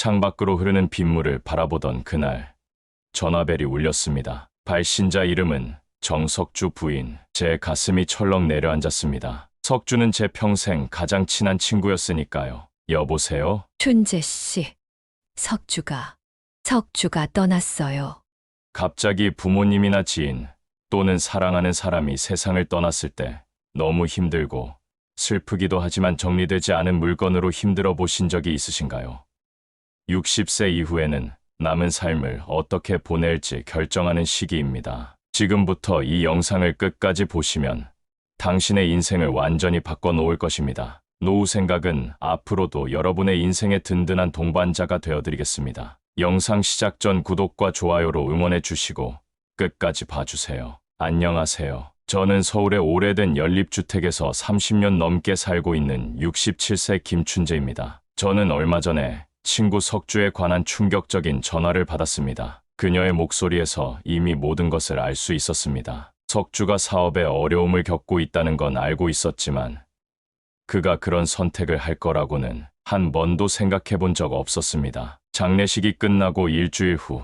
창밖으로 흐르는 빗물을 바라보던 그날 전화벨이 울렸습니다. 발신자 이름은 정석주 부인. 제 가슴이 철렁 내려앉았습니다. 석주는 제 평생 가장 친한 친구였으니까요. 여보세요? 춘재 씨, 석주가 떠났어요. 갑자기 부모님이나 지인 또는 사랑하는 사람이 세상을 떠났을 때 너무 힘들고 슬프기도 하지만 정리되지 않은 물건으로 힘들어 보신 적이 있으신가요? 60세 이후에는 남은 삶을 어떻게 보낼지 결정하는 시기입니다. 지금부터 이 영상을 끝까지 보시면 당신의 인생을 완전히 바꿔놓을 것입니다. 노후 생각은 앞으로도 여러분의 인생의 든든한 동반자가 되어드리겠습니다. 영상 시작 전 구독과 좋아요로 응원해 주시고 끝까지 봐주세요. 안녕하세요. 저는 서울의 오래된 연립주택에서 30년 넘게 살고 있는 67세 김춘재입니다. 저는 얼마 전에 친구 석주에 관한 충격적인 전화를 받았습니다. 그녀의 목소리에서 이미 모든 것을 알 수 있었습니다. 석주가 사업에 어려움을 겪고 있다는 건 알고 있었지만 그가 그런 선택을 할 거라고는 한 번도 생각해 본 적 없었습니다. 장례식이 끝나고 일주일 후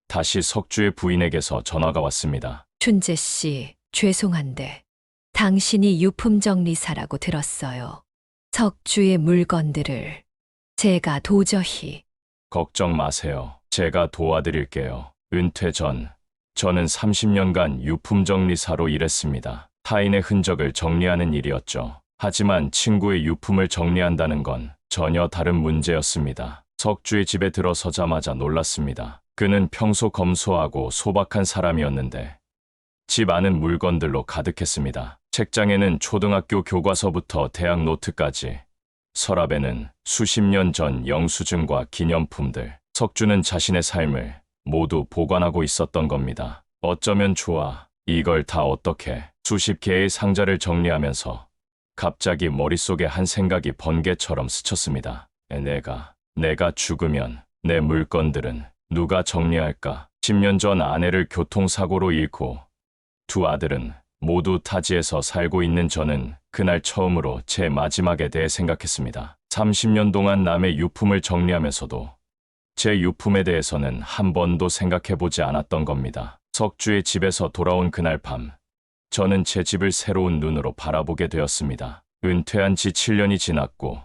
다시 석주의 부인에게서 전화가 왔습니다. 춘재 씨, 죄송한데 당신이 유품정리사라고 들었어요. 석주의 물건들을 제가 도저히. 걱정 마세요. 제가 도와드릴게요. 은퇴 전 저는 30년간 유품정리사로 일했습니다. 타인의 흔적을 정리하는 일이었죠. 하지만 친구의 유품을 정리한다는 건 전혀 다른 문제였습니다. 석주의 집에 들어서자마자 놀랐습니다. 그는 평소 검소하고 소박한 사람이었는데 집 안은 물건들로 가득했습니다. 책장에는 초등학교 교과서부터 대학 노트까지, 서랍에는 수십 년 전 영수증과 기념품들. 석주는 자신의 삶을 모두 보관하고 있었던 겁니다. 어쩌면 좋아. 이걸 다 어떻게. 수십 개의 상자를 정리하면서 갑자기 머릿속에 한 생각이 번개처럼 스쳤습니다. 내가 죽으면 내 물건들은 누가 정리할까? 10년 전 아내를 교통사고로 잃고 두 아들은 모두 타지에서 살고 있는 저는 그날 처음으로 제 마지막에 대해 생각했습니다. 30년 동안 남의 유품을 정리하면서도 제 유품에 대해서는 한 번도 생각해보지 않았던 겁니다. 석주의 집에서 돌아온 그날 밤, 저는 제 집을 새로운 눈으로 바라보게 되었습니다. 은퇴한 지 7년이 지났고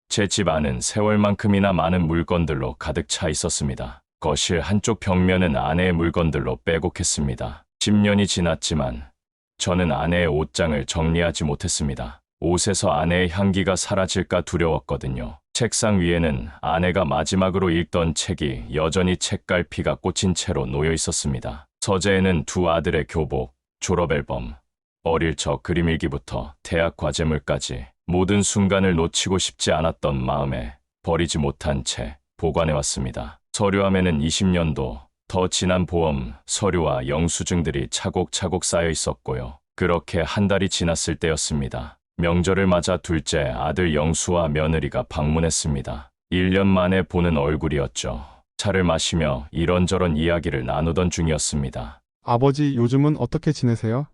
제 집 안은 세월만큼이나 많은 물건들로 가득 차 있었습니다. 거실 한쪽 벽면은 아내의 물건들로 빼곡했습니다. 10년이 지났지만 저는 아내의 옷장을 정리하지 못했습니다. 옷에서 아내의 향기가 사라질까 두려웠거든요. 책상 위에는 아내가 마지막으로 읽던 책이 여전히 책갈피가 꽂힌 채로 놓여 있었습니다. 서재에는 두 아들의 교복, 졸업앨범, 어릴 적 그림일기부터 대학 과제물까지 모든 순간을 놓치고 싶지 않았던 마음에 버리지 못한 채 보관해왔습니다. 서류함에는 20년도 더 지난 보험, 서류와 영수증들이 차곡차곡 쌓여 있었고요. 그렇게 한 달이 지났을 때였습니다. 명절을 맞아 둘째 아들 영수와 며느리가 방문했습니다. 1년 만에 보는 얼굴이었죠. 차를 마시며 이런저런 이야기를 나누던 중이었습니다. 아버지, 요즘은 어떻게 지내세요?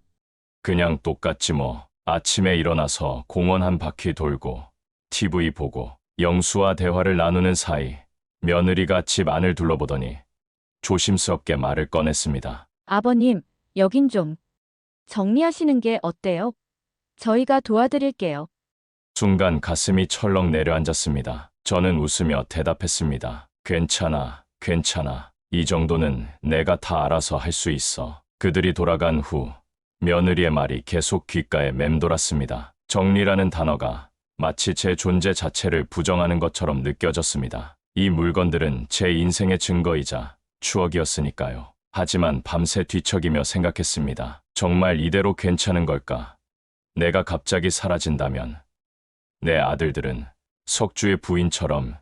그냥 똑같지 뭐. 아침에 일어나서 공원 한 바퀴 돌고 TV 보고 영수와 대화를 나누는 사이 며느리가 집 안을 둘러보더니 조심스럽게 말을 꺼냈습니다. 아버님, 여긴 좀 정리하시는 게 어때요? 저희가 도와드릴게요. 순간 가슴이 철렁 내려앉았습니다. 저는 웃으며 대답했습니다. 괜찮아, 괜찮아. 이 정도는 내가 다 알아서 할 수 있어. 그들이 돌아간 후 며느리의 말이 계속 귓가에 맴돌았습니다. 정리라는 단어가 마치 제 존재 자체를 부정하는 것처럼 느껴졌습니다. 이 물건들은 제 인생의 증거이자 추억이었으니까요. 하지만 밤새 뒤척이며 생각했습니다. 정말 이대로 괜찮은 걸까? 내가 갑자기 사라진다면 내 아들들은 석주의 부인처럼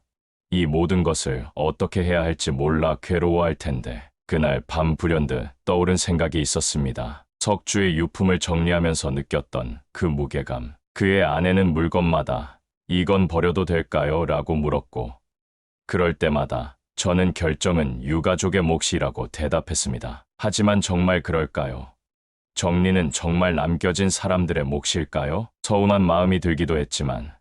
이 모든 것을 어떻게 해야 할지 몰라 괴로워할 텐데. 그날 밤 불현듯 떠오른 생각이 있었습니다. 석주의 유품을 정리하면서 느꼈던 그 무게감. 그의 아내는 물건마다 이건 버려도 될까요? 라고 물었고 그럴 때마다 저는 결정은 유가족의 몫이라고 대답했습니다. 하지만 정말 그럴까요? 정리는 정말 남겨진 사람들의 몫일까요? 서운한 마음이 들기도 했지만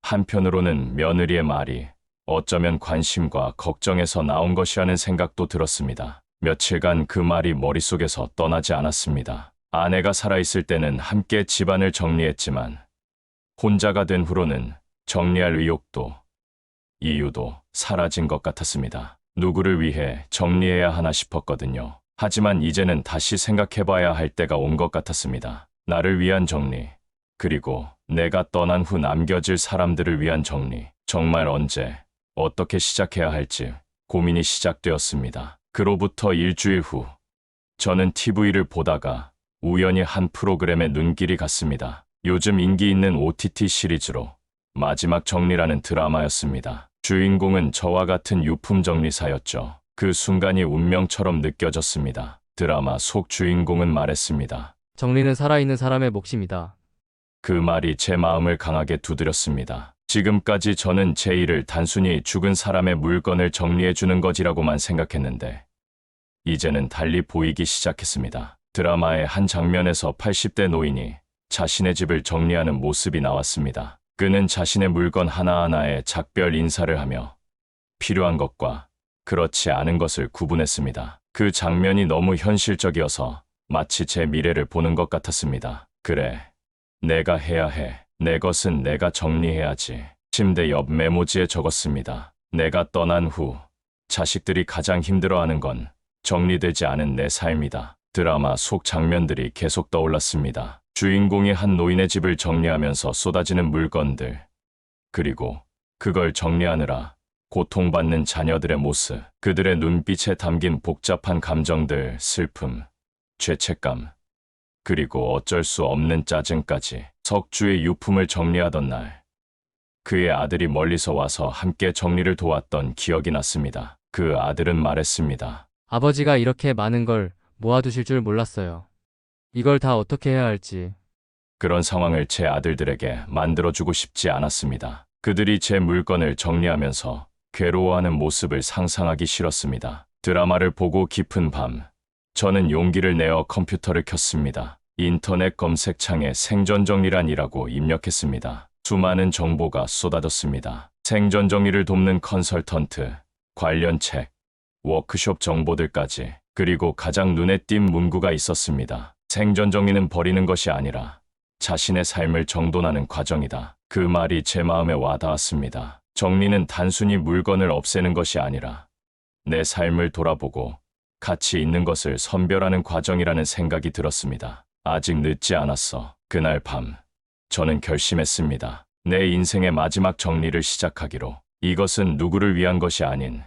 한편으로는 며느리의 말이 어쩌면 관심과 걱정에서 나온 것이라는 생각도 들었습니다. 며칠간 그 말이 머릿속에서 떠나지 않았습니다. 아내가 살아있을 때는 함께 집안을 정리했지만 혼자가 된 후로는 정리할 의욕도 이유도 사라진 것 같았습니다. 누구를 위해 정리해야 하나 싶었거든요. 하지만 이제는 다시 생각해봐야 할 때가 온 것 같았습니다. 나를 위한 정리, 그리고 내가 떠난 후 남겨질 사람들을 위한 정리. 정말 언제, 어떻게 시작해야 할지 고민이 시작되었습니다. 그로부터 일주일 후, 저는 TV를 보다가 우연히 한 프로그램에 눈길이 갔습니다. 요즘 인기 있는 OTT 시리즈로 마지막 정리라는 드라마였습니다. 주인공은 저와 같은 유품 정리사였죠. 그 순간이 운명처럼 느껴졌습니다. 드라마 속 주인공은 말했습니다. 정리는 살아있는 사람의 몫입니다. 그 말이 제 마음을 강하게 두드렸습니다. 지금까지 저는 제 일을 단순히 죽은 사람의 물건을 정리해주는 것이라고만 생각했는데 이제는 달리 보이기 시작했습니다. 드라마의 한 장면에서 80대 노인이 자신의 집을 정리하는 모습이 나왔습니다. 그는 자신의 물건 하나하나에 작별 인사를 하며 필요한 것과 그렇지 않은 것을 구분했습니다. 그 장면이 너무 현실적이어서 마치 제 미래를 보는 것 같았습니다. 그래, 내가 해야 해. 내 것은 내가 정리해야지. 침대 옆 메모지에 적었습니다. 내가 떠난 후 자식들이 가장 힘들어하는 건 정리되지 않은 내 삶이다. 드라마 속 장면들이 계속 떠올랐습니다. 주인공이 한 노인의 집을 정리하면서 쏟아지는 물건들, 그리고 그걸 정리하느라 고통받는 자녀들의 모습, 그들의 눈빛에 담긴 복잡한 감정들, 슬픔, 죄책감, 그리고 어쩔 수 없는 짜증까지. 석주의 유품을 정리하던 날, 그의 아들이 멀리서 와서 함께 정리를 도왔던 기억이 났습니다. 그 아들은 말했습니다. 아버지가 이렇게 많은 걸 모아두실 줄 몰랐어요. 이걸 다 어떻게 해야 할지. 그런 상황을 제 아들들에게 만들어주고 싶지 않았습니다. 그들이 제 물건을 정리하면서 괴로워하는 모습을 상상하기 싫었습니다. 드라마를 보고 깊은 밤, 저는 용기를 내어 컴퓨터를 켰습니다. 인터넷 검색창에 생존 정리란이라고 입력했습니다. 수많은 정보가 쏟아졌습니다. 생존 정리를 돕는 컨설턴트, 관련 책, 워크숍 정보들까지. 그리고 가장 눈에 띈 문구가 있었습니다. 생존 정리는 버리는 것이 아니라 자신의 삶을 정돈하는 과정이다. 그 말이 제 마음에 와닿았습니다. 정리는 단순히 물건을 없애는 것이 아니라 내 삶을 돌아보고 가치 있는 것을 선별하는 과정이라는 생각이 들었습니다. 아직 늦지 않았어. 그날 밤, 저는 결심했습니다. 내 인생의 마지막 정리를 시작하기로. 이것은 누구를 위한 것이 아닌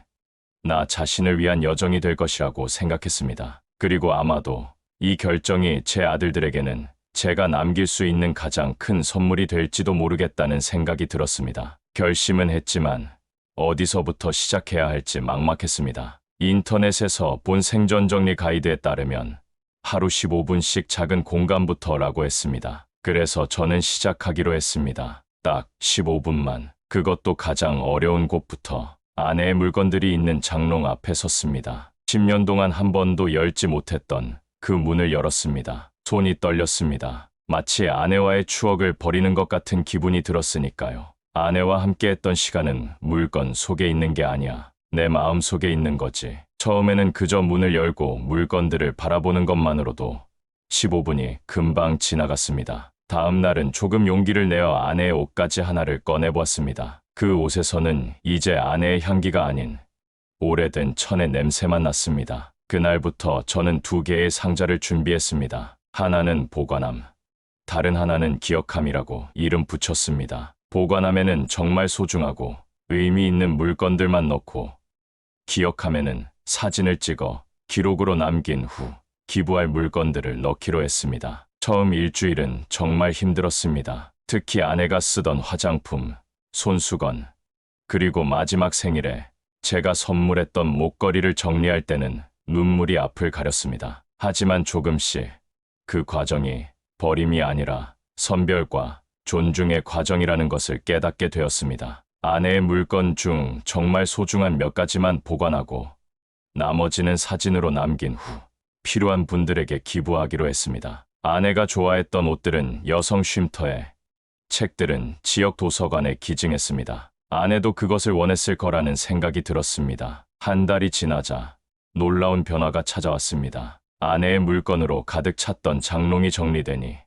나 자신을 위한 여정이 될 것이라고 생각했습니다. 그리고 아마도 이 결정이 제 아들들에게는 제가 남길 수 있는 가장 큰 선물이 될지도 모르겠다는 생각이 들었습니다. 결심은 했지만 어디서부터 시작해야 할지 막막했습니다. 인터넷에서 본 생존 정리 가이드에 따르면 하루 15분씩 작은 공간부터라고 했습니다. 그래서 저는 시작하기로 했습니다. 딱 15분만. 그것도 가장 어려운 곳부터. 아내의 물건들이 있는 장롱 앞에 섰습니다. 10년 동안 한 번도 열지 못했던 그 문을 열었습니다. 손이 떨렸습니다. 마치 아내와의 추억을 버리는 것 같은 기분이 들었으니까요. 아내와 함께했던 시간은 물건 속에 있는 게 아니야. 내 마음 속에 있는 거지. 처음에는 그저 문을 열고 물건들을 바라보는 것만으로도 15분이 금방 지나갔습니다. 다음 날은 조금 용기를 내어 아내의 옷가지 하나를 꺼내보았습니다. 그 옷에서는 이제 아내의 향기가 아닌 오래된 천의 냄새만 났습니다. 그날부터 저는 2개의 상자를 준비했습니다. 하나는 보관함, 다른 하나는 기억함이라고 이름 붙였습니다. 보관함에는 정말 소중하고 의미 있는 물건들만 넣고, 기억함에는 사진을 찍어 기록으로 남긴 후 기부할 물건들을 넣기로 했습니다. 처음 일주일은 정말 힘들었습니다. 특히 아내가 쓰던 화장품, 손수건, 그리고 마지막 생일에 제가 선물했던 목걸이를 정리할 때는 눈물이 앞을 가렸습니다. 하지만 조금씩 그 과정이 버림이 아니라 선별과 존중의 과정이라는 것을 깨닫게 되었습니다. 아내의 물건 중 정말 소중한 몇 가지만 보관하고 나머지는 사진으로 남긴 후 필요한 분들에게 기부하기로 했습니다. 아내가 좋아했던 옷들은 여성 쉼터에, 책들은 지역 도서관에 기증했습니다. 아내도 그것을 원했을 거라는 생각이 들었습니다. 한 달이 지나자 놀라운 변화가 찾아왔습니다. 아내의 물건으로 가득 찼던 장롱이 정리되니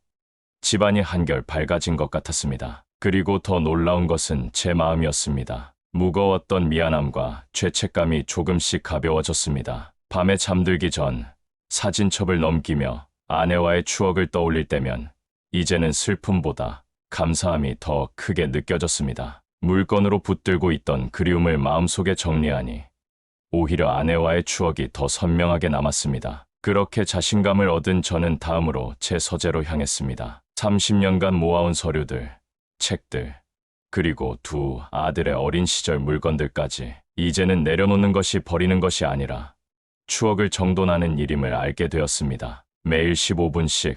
집안이 한결 밝아진 것 같았습니다. 그리고 더 놀라운 것은 제 마음이었습니다. 무거웠던 미안함과 죄책감이 조금씩 가벼워졌습니다. 밤에 잠들기 전 사진첩을 넘기며 아내와의 추억을 떠올릴 때면 이제는 슬픔보다 감사함이 더 크게 느껴졌습니다. 물건으로 붙들고 있던 그리움을 마음속에 정리하니 오히려 아내와의 추억이 더 선명하게 남았습니다. 그렇게 자신감을 얻은 저는 다음으로 제 서재로 향했습니다. 30년간 모아온 서류들, 책들, 그리고 두 아들의 어린 시절 물건들까지 이제는 내려놓는 것이 버리는 것이 아니라 추억을 정돈하는 일임을 알게 되었습니다. 매일 15분씩,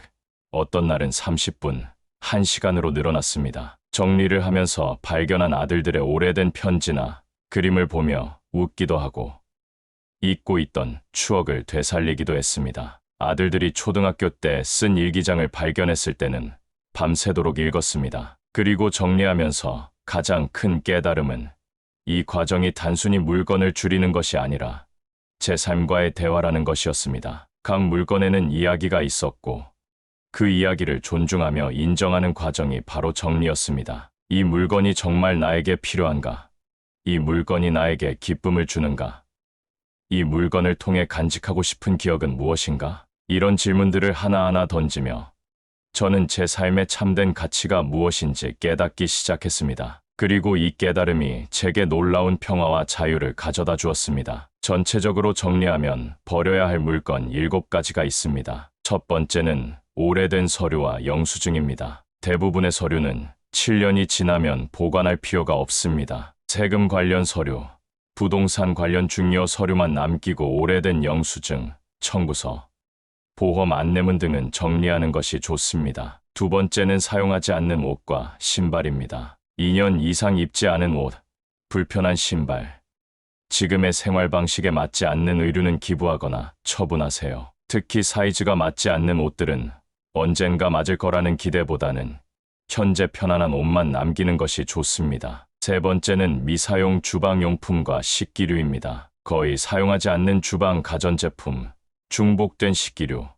어떤 날은 30분, 1시간으로 늘어났습니다. 정리를 하면서 발견한 아들들의 오래된 편지나 그림을 보며 웃기도 하고 잊고 있던 추억을 되살리기도 했습니다. 아들들이 초등학교 때 쓴 일기장을 발견했을 때는 밤새도록 읽었습니다. 그리고 정리하면서 가장 큰 깨달음은 이 과정이 단순히 물건을 줄이는 것이 아니라 제 삶과의 대화라는 것이었습니다. 각 물건에는 이야기가 있었고 그 이야기를 존중하며 인정하는 과정이 바로 정리였습니다. 이 물건이 정말 나에게 필요한가? 이 물건이 나에게 기쁨을 주는가? 이 물건을 통해 간직하고 싶은 기억은 무엇인가? 이런 질문들을 하나하나 던지며 저는 제 삶의 참된 가치가 무엇인지 깨닫기 시작했습니다. 그리고 이 깨달음이 제게 놀라운 평화와 자유를 가져다 주었습니다. 전체적으로 정리하면 버려야 할 물건 7가지가 있습니다. 첫 번째는 오래된 서류와 영수증입니다. 대부분의 서류는 7년이 지나면 보관할 필요가 없습니다. 세금 관련 서류, 부동산 관련 중요 서류만 남기고 오래된 영수증, 청구서, 보험 안내문 등은 정리하는 것이 좋습니다. 두 번째는 사용하지 않는 옷과 신발입니다. 2년 이상 입지 않은 옷, 불편한 신발, 지금의 생활 방식에 맞지 않는 의류는 기부하거나 처분하세요. 특히 사이즈가 맞지 않는 옷들은 언젠가 맞을 거라는 기대보다는 현재 편안한 옷만 남기는 것이 좋습니다. 세 번째는 미사용 주방용품과 식기류입니다. 거의 사용하지 않는 주방 가전제품, 중복된 식기류,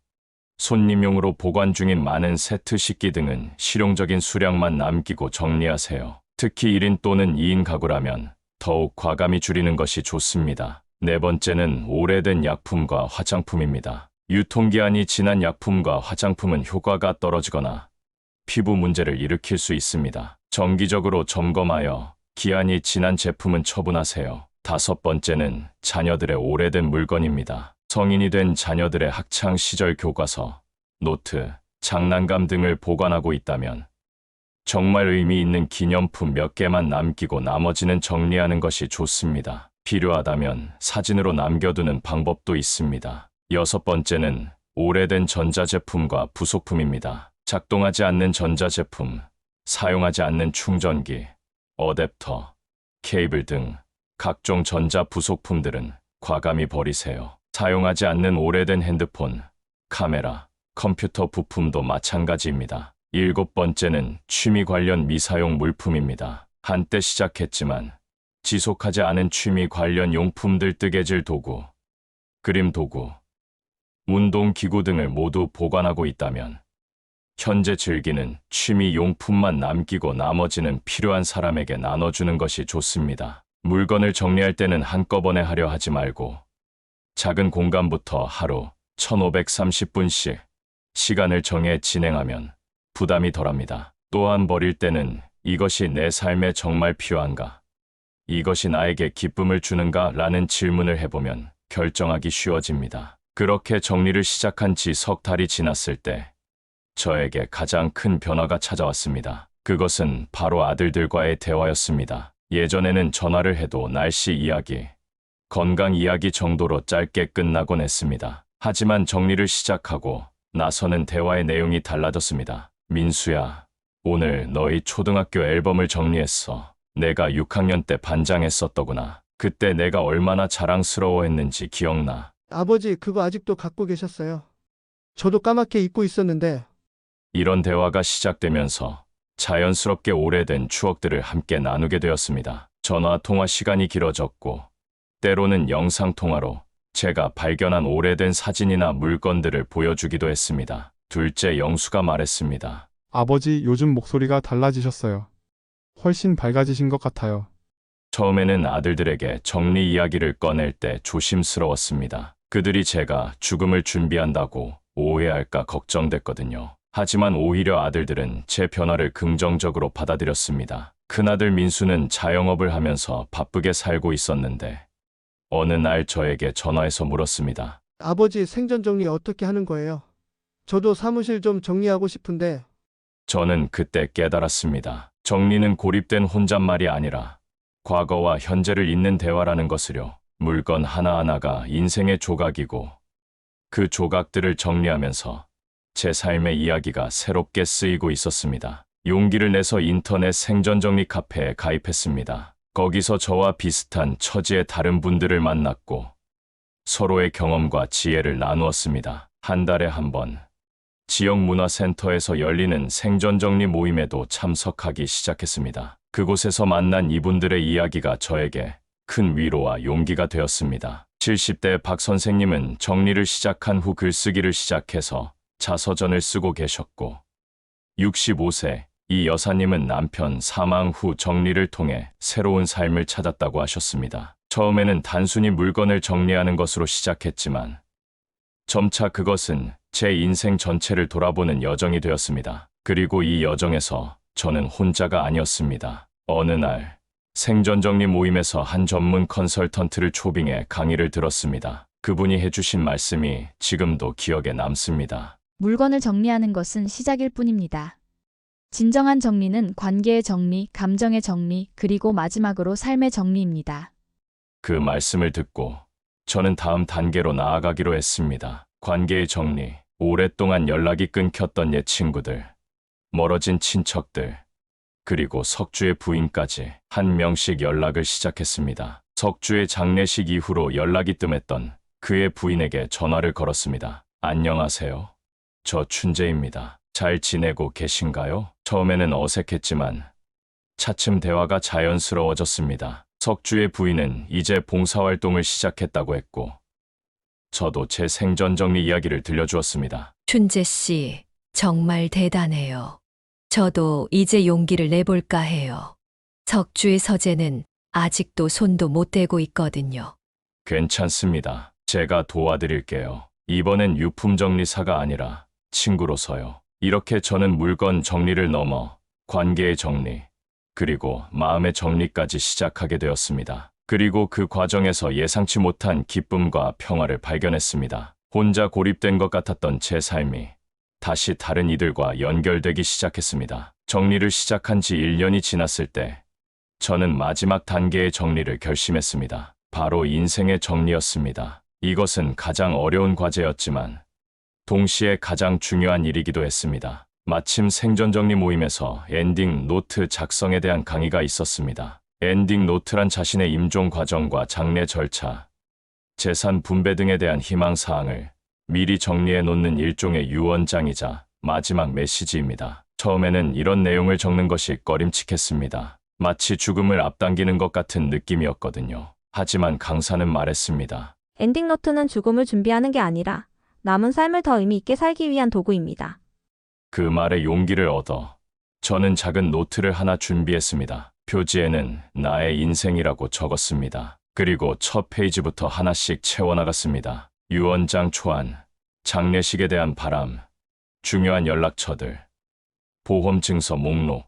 손님용으로 보관 중인 많은 세트 식기 등은 실용적인 수량만 남기고 정리하세요. 특히 1인 또는 2인 가구라면 더욱 과감히 줄이는 것이 좋습니다. 네 번째는 오래된 약품과 화장품입니다. 유통기한이 지난 약품과 화장품은 효과가 떨어지거나 피부 문제를 일으킬 수 있습니다. 정기적으로 점검하여 기한이 지난 제품은 처분하세요. 다섯 번째는 자녀들의 오래된 물건입니다. 성인이 된 자녀들의 학창 시절 교과서, 노트, 장난감 등을 보관하고 있다면 정말 의미 있는 기념품 몇 개만 남기고 나머지는 정리하는 것이 좋습니다. 필요하다면 사진으로 남겨두는 방법도 있습니다. 여섯 번째는 오래된 전자제품과 부속품입니다. 작동하지 않는 전자제품, 사용하지 않는 충전기, 어댑터, 케이블 등 각종 전자 부속품들은 과감히 버리세요. 사용하지 않는 오래된 핸드폰, 카메라, 컴퓨터 부품도 마찬가지입니다. 일곱 번째는 취미 관련 미사용 물품입니다. 한때 시작했지만 지속하지 않은 취미 관련 용품들, 뜨개질 도구, 그림 도구, 운동기구 등을 모두 보관하고 있다면 현재 즐기는 취미 용품만 남기고 나머지는 필요한 사람에게 나눠주는 것이 좋습니다. 물건을 정리할 때는 한꺼번에 하려 하지 말고 작은 공간부터 하루 1530분씩 시간을 정해 진행하면 부담이 덜합니다. 또한 버릴 때는 이것이 내 삶에 정말 필요한가? 이것이 나에게 기쁨을 주는가? 라는 질문을 해보면 결정하기 쉬워집니다. 그렇게 정리를 시작한 지 석 달이 지났을 때 저에게 가장 큰 변화가 찾아왔습니다. 그것은 바로 아들들과의 대화였습니다. 예전에는 전화를 해도 날씨 이야기, 건강 이야기 정도로 짧게 끝나곤 했습니다. 하지만 정리를 시작하고 나서는 대화의 내용이 달라졌습니다. 민수야, 오늘 너희 초등학교 앨범을 정리했어. 내가 6학년 때 반장했었더구나. 그때 내가 얼마나 자랑스러워했는지 기억나. 아버지, 그거 아직도 갖고 계셨어요. 저도 까맣게 잊고 있었는데. 이런 대화가 시작되면서 자연스럽게 오래된 추억들을 함께 나누게 되었습니다. 전화 통화 시간이 길어졌고, 때로는 영상 통화로 제가 발견한 오래된 사진이나 물건들을 보여주기도 했습니다. 둘째 영수가 말했습니다. 아버지, 요즘 목소리가 달라지셨어요. 훨씬 밝아지신 것 같아요. 처음에는 아들들에게 정리 이야기를 꺼낼 때 조심스러웠습니다. 그들이 제가 죽음을 준비한다고 오해할까 걱정됐거든요. 하지만 오히려 아들들은 제 변화를 긍정적으로 받아들였습니다. 큰아들 민수는 자영업을 하면서 바쁘게 살고 있었는데 어느 날 저에게 전화해서 물었습니다. 아버지 생전 정리 어떻게 하는 거예요? 저도 사무실 좀 정리하고 싶은데. 저는 그때 깨달았습니다. 정리는 고립된 혼잣말이 아니라 과거와 현재를 잇는 대화라는 것을요. 물건 하나하나가 인생의 조각이고 그 조각들을 정리하면서 제 삶의 이야기가 새롭게 쓰이고 있었습니다. 용기를 내서 인터넷 생전정리 카페에 가입했습니다. 거기서 저와 비슷한 처지의 다른 분들을 만났고 서로의 경험과 지혜를 나누었습니다. 한 달에 한 번 지역 문화센터에서 열리는 생전정리 모임에도 참석하기 시작했습니다. 그곳에서 만난 이분들의 이야기가 저에게 큰 위로와 용기가 되었습니다. 70대 박 선생님은 정리를 시작한 후 글쓰기를 시작해서 자서전을 쓰고 계셨고 65세 이 여사님은 남편 사망 후 정리를 통해 새로운 삶을 찾았다고 하셨습니다. 처음에는 단순히 물건을 정리하는 것으로 시작했지만 점차 그것은 제 인생 전체를 돌아보는 여정이 되었습니다. 그리고 이 여정에서 저는 혼자가 아니었습니다. 어느 날 생전정리 모임에서 한 전문 컨설턴트를 초빙해 강의를 들었습니다. 그분이 해주신 말씀이 지금도 기억에 남습니다. 물건을 정리하는 것은 시작일 뿐입니다. 진정한 정리는 관계의 정리, 감정의 정리, 그리고 마지막으로 삶의 정리입니다. 그 말씀을 듣고 저는 다음 단계로 나아가기로 했습니다. 관계의 정리, 오랫동안 연락이 끊겼던 옛 친구들, 멀어진 친척들, 그리고 석주의 부인까지 한 명씩 연락을 시작했습니다. 석주의 장례식 이후로 연락이 뜸했던 그의 부인에게 전화를 걸었습니다. 안녕하세요. 저 춘재입니다. 잘 지내고 계신가요? 처음에는 어색했지만 차츰 대화가 자연스러워졌습니다. 석주의 부인은 이제 봉사활동을 시작했다고 했고 저도 제 생전정리 이야기를 들려주었습니다. 춘재 씨, 정말 대단해요. 저도 이제 용기를 내볼까 해요. 석주의 서재는 아직도 손도 못 대고 있거든요. 괜찮습니다. 제가 도와드릴게요. 이번엔 유품정리사가 아니라 친구로서요. 이렇게 저는 물건 정리를 넘어 관계의 정리, 그리고 마음의 정리까지 시작하게 되었습니다. 그리고 그 과정에서 예상치 못한 기쁨과 평화를 발견했습니다. 혼자 고립된 것 같았던 제 삶이 다시 다른 이들과 연결되기 시작했습니다. 정리를 시작한 지 1년이 지났을 때 저는 마지막 단계의 정리를 결심했습니다. 바로 인생의 정리였습니다. 이것은 가장 어려운 과제였지만 동시에 가장 중요한 일이기도 했습니다. 마침 생전정리 모임에서 엔딩 노트 작성에 대한 강의가 있었습니다. 엔딩 노트란 자신의 임종 과정과 장례 절차, 재산 분배 등에 대한 희망사항을 미리 정리해 놓는 일종의 유언장이자 마지막 메시지입니다. 처음에는 이런 내용을 적는 것이 꺼림칙했습니다. 마치 죽음을 앞당기는 것 같은 느낌이었거든요. 하지만 강사는 말했습니다. 엔딩 노트는 죽음을 준비하는 게 아니라 남은 삶을 더 의미 있게 살기 위한 도구입니다. 그 말에 용기를 얻어 저는 작은 노트를 하나 준비했습니다. 표지에는 나의 인생이라고 적었습니다. 그리고 첫 페이지부터 하나씩 채워나갔습니다. 유언장 초안, 장례식에 대한 바람, 중요한 연락처들, 보험 증서 목록,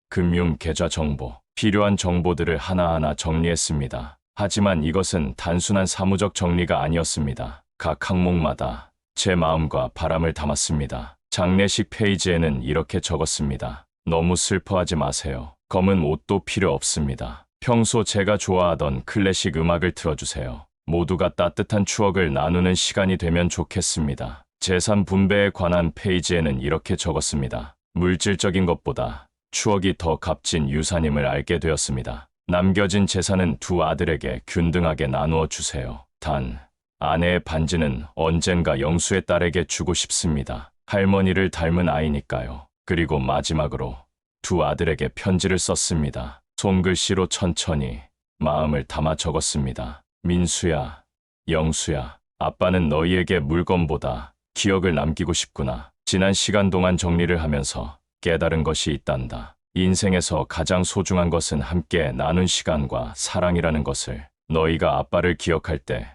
금융 계좌 정보, 필요한 정보들을 하나하나 정리했습니다. 하지만 이것은 단순한 사무적 정리가 아니었습니다. 각 항목마다 제 마음과 바람을 담았습니다. 장례식 페이지에는 이렇게 적었습니다. 너무 슬퍼하지 마세요. 검은 옷도 필요 없습니다. 평소 제가 좋아하던 클래식 음악을 틀어주세요. 모두가 따뜻한 추억을 나누는 시간이 되면 좋겠습니다. 재산 분배에 관한 페이지에는 이렇게 적었습니다. 물질적인 것보다 추억이 더 값진 유산임을 알게 되었습니다. 남겨진 재산은 두 아들에게 균등하게 나누어 주세요. 단, 아내의 반지는 언젠가 영수의 딸에게 주고 싶습니다. 할머니를 닮은 아이니까요. 그리고 마지막으로 두 아들에게 편지를 썼습니다. 손글씨로 천천히 마음을 담아 적었습니다. 민수야, 영수야, 아빠는 너희에게 물건보다 기억을 남기고 싶구나. 지난 시간 동안 정리를 하면서 깨달은 것이 있단다. 인생에서 가장 소중한 것은 함께 나눈 시간과 사랑이라는 것을. 너희가 아빠를 기억할 때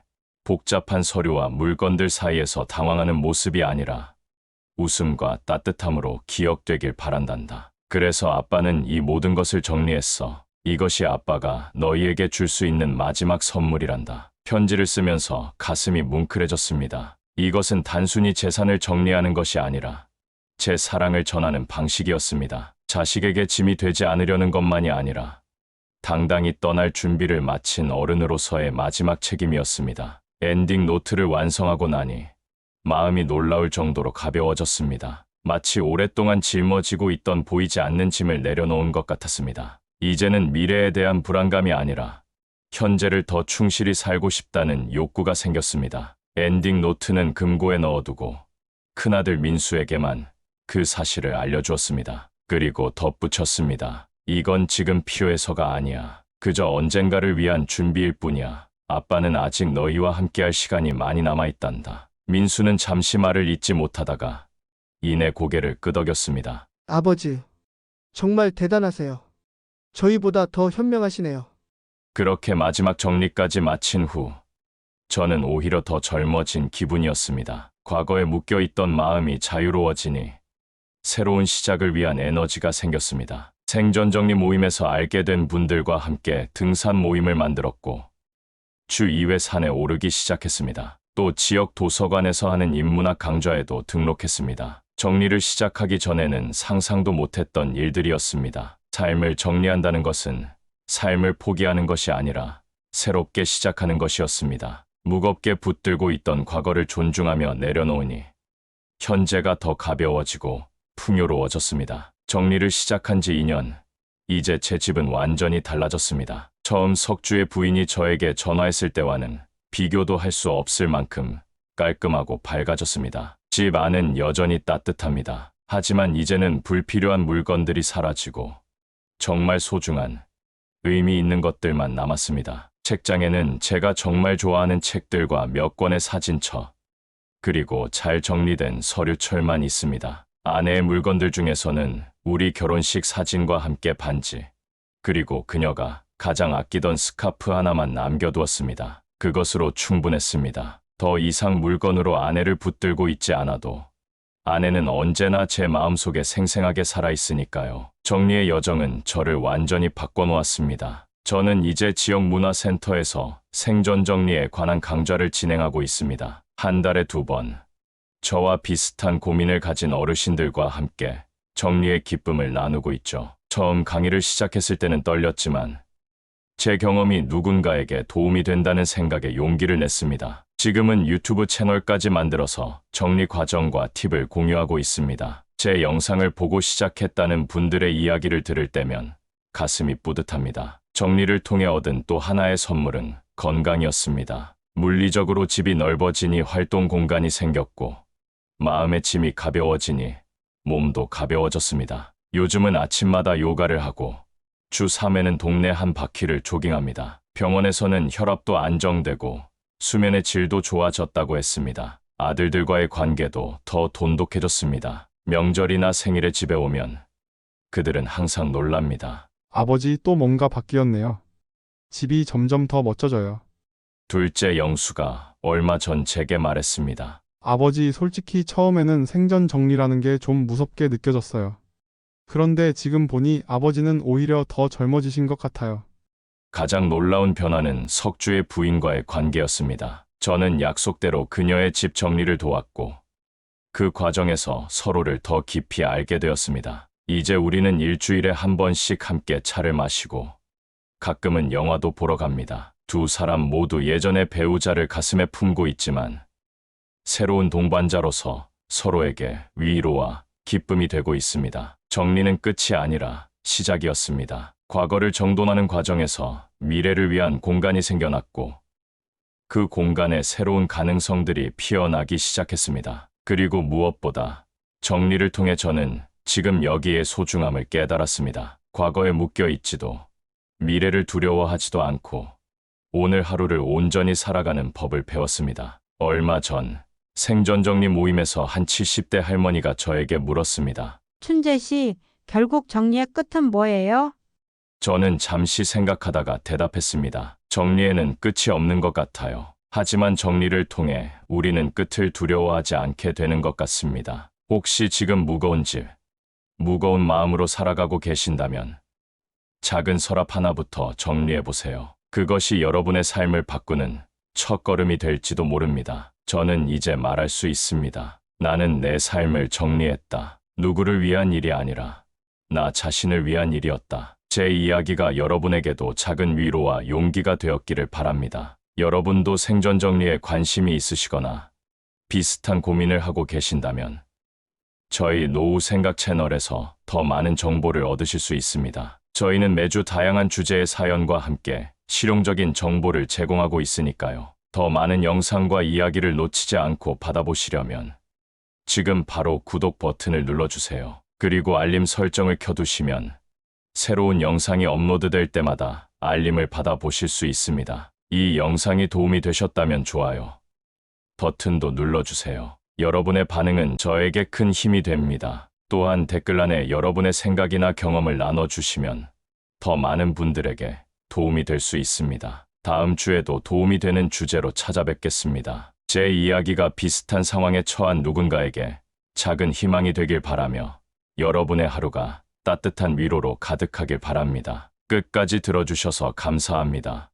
복잡한 서류와 물건들 사이에서 당황하는 모습이 아니라 웃음과 따뜻함으로 기억되길 바란단다. 그래서 아빠는 이 모든 것을 정리했어. 이것이 아빠가 너희에게 줄 수 있는 마지막 선물이란다. 편지를 쓰면서 가슴이 뭉클해졌습니다. 이것은 단순히 재산을 정리하는 것이 아니라 제 사랑을 전하는 방식이었습니다. 자식에게 짐이 되지 않으려는 것만이 아니라 당당히 떠날 준비를 마친 어른으로서의 마지막 책임이었습니다. 엔딩 노트를 완성하고 나니 마음이 놀라울 정도로 가벼워졌습니다. 마치 오랫동안 짊어지고 있던 보이지 않는 짐을 내려놓은 것 같았습니다. 이제는 미래에 대한 불안감이 아니라 현재를 더 충실히 살고 싶다는 욕구가 생겼습니다. 엔딩 노트는 금고에 넣어두고 큰아들 민수에게만 그 사실을 알려주었습니다. 그리고 덧붙였습니다. 이건 지금 필요해서가 아니야. 그저 언젠가를 위한 준비일 뿐이야. 아빠는 아직 너희와 함께할 시간이 많이 남아있단다. 민수는 잠시 말을 잇지 못하다가 이내 고개를 끄덕였습니다. 아버지, 정말 대단하세요. 저희보다 더 현명하시네요. 그렇게 마지막 정리까지 마친 후 저는 오히려 더 젊어진 기분이었습니다. 과거에 묶여있던 마음이 자유로워지니 새로운 시작을 위한 에너지가 생겼습니다. 생전정리 모임에서 알게 된 분들과 함께 등산 모임을 만들었고 주 2회 산에 오르기 시작했습니다. 또 지역 도서관에서 하는 인문학 강좌에도 등록했습니다. 정리를 시작하기 전에는 상상도 못했던 일들이었습니다. 삶을 정리한다는 것은 삶을 포기하는 것이 아니라 새롭게 시작하는 것이었습니다. 무겁게 붙들고 있던 과거를 존중하며 내려놓으니 현재가 더 가벼워지고 풍요로워졌습니다. 정리를 시작한 지 2년, 이제 제 집은 완전히 달라졌습니다. 처음 석주의 부인이 저에게 전화했을 때와는 비교도 할 수 없을 만큼 깔끔하고 밝아졌습니다. 집 안은 여전히 따뜻합니다. 하지만 이제는 불필요한 물건들이 사라지고 정말 소중한 의미 있는 것들만 남았습니다. 책장에는 제가 정말 좋아하는 책들과 몇 권의 사진첩, 그리고 잘 정리된 서류철만 있습니다. 아내의 물건들 중에서는 우리 결혼식 사진과 함께 반지, 그리고 그녀가 가장 아끼던 스카프 하나만 남겨두었습니다. 그것으로 충분했습니다. 더 이상 물건으로 아내를 붙들고 있지 않아도 아내는 언제나 제 마음속에 생생하게 살아있으니까요. 정리의 여정은 저를 완전히 바꿔놓았습니다. 저는 이제 지역 문화센터에서 생전 정리에 관한 강좌를 진행하고 있습니다. 한 달에 2번, 저와 비슷한 고민을 가진 어르신들과 함께 정리의 기쁨을 나누고 있죠. 처음 강의를 시작했을 때는 떨렸지만 제 경험이 누군가에게 도움이 된다는 생각에 용기를 냈습니다. 지금은 유튜브 채널까지 만들어서 정리 과정과 팁을 공유하고 있습니다. 제 영상을 보고 시작했다는 분들의 이야기를 들을 때면 가슴이 뿌듯합니다. 정리를 통해 얻은 또 하나의 선물은 건강이었습니다. 물리적으로 집이 넓어지니 활동 공간이 생겼고 마음의 짐이 가벼워지니 몸도 가벼워졌습니다. 요즘은 아침마다 요가를 하고 주 3회는 동네 한 바퀴를 조깅합니다. 병원에서는 혈압도 안정되고 수면의 질도 좋아졌다고 했습니다. 아들들과의 관계도 더 돈독해졌습니다. 명절이나 생일에 집에 오면 그들은 항상 놀랍니다. 아버지 또 뭔가 바뀌었네요. 집이 점점 더 멋져져요. 둘째 영수가 얼마 전 제게 말했습니다. 아버지 솔직히 처음에는 생전 정리라는 게 좀 무섭게 느껴졌어요. 그런데 지금 보니 아버지는 오히려 더 젊어지신 것 같아요. 가장 놀라운 변화는 석주의 부인과의 관계였습니다. 저는 약속대로 그녀의 집 정리를 도왔고 그 과정에서 서로를 더 깊이 알게 되었습니다. 이제 우리는 일주일에 한 번씩 함께 차를 마시고 가끔은 영화도 보러 갑니다. 두 사람 모두 예전의 배우자를 가슴에 품고 있지만 새로운 동반자로서 서로에게 위로와 기쁨이 되고 있습니다. 정리는 끝이 아니라 시작이었습니다. 과거를 정돈하는 과정에서 미래를 위한 공간이 생겨났고 그 공간에 새로운 가능성들이 피어나기 시작했습니다. 그리고 무엇보다 정리를 통해 저는 지금 여기의 소중함을 깨달았습니다. 과거에 묶여 있지도 미래를 두려워하지도 않고 오늘 하루를 온전히 살아가는 법을 배웠습니다. 얼마 전 생전정리 모임에서 한 70대 할머니가 저에게 물었습니다. 춘재 씨, 결국 정리의 끝은 뭐예요? 저는 잠시 생각하다가 대답했습니다. 정리에는 끝이 없는 것 같아요. 하지만 정리를 통해 우리는 끝을 두려워하지 않게 되는 것 같습니다. 혹시 지금 무거운 집, 무거운 마음으로 살아가고 계신다면 작은 서랍 하나부터 정리해 보세요. 그것이 여러분의 삶을 바꾸는 첫걸음이 될지도 모릅니다. 저는 이제 말할 수 있습니다. 나는 내 삶을 정리했다. 누구를 위한 일이 아니라 나 자신을 위한 일이었다. 제 이야기가 여러분에게도 작은 위로와 용기가 되었기를 바랍니다. 여러분도 생존 정리에 관심이 있으시거나 비슷한 고민을 하고 계신다면 저희 노후 생각 채널에서 더 많은 정보를 얻으실 수 있습니다. 저희는 매주 다양한 주제의 사연과 함께 실용적인 정보를 제공하고 있으니까요. 더 많은 영상과 이야기를 놓치지 않고 받아보시려면 지금 바로 구독 버튼을 눌러주세요. 그리고 알림 설정을 켜두시면 새로운 영상이 업로드될 때마다 알림을 받아보실 수 있습니다. 이 영상이 도움이 되셨다면 좋아요 버튼도 눌러주세요. 여러분의 반응은 저에게 큰 힘이 됩니다. 또한 댓글란에 여러분의 생각이나 경험을 나눠주시면 더 많은 분들에게 도움이 될 수 있습니다. 다음 주에도 도움이 되는 주제로 찾아뵙겠습니다. 제 이야기가 비슷한 상황에 처한 누군가에게 작은 희망이 되길 바라며 여러분의 하루가 따뜻한 위로로 가득하길 바랍니다. 끝까지 들어주셔서 감사합니다.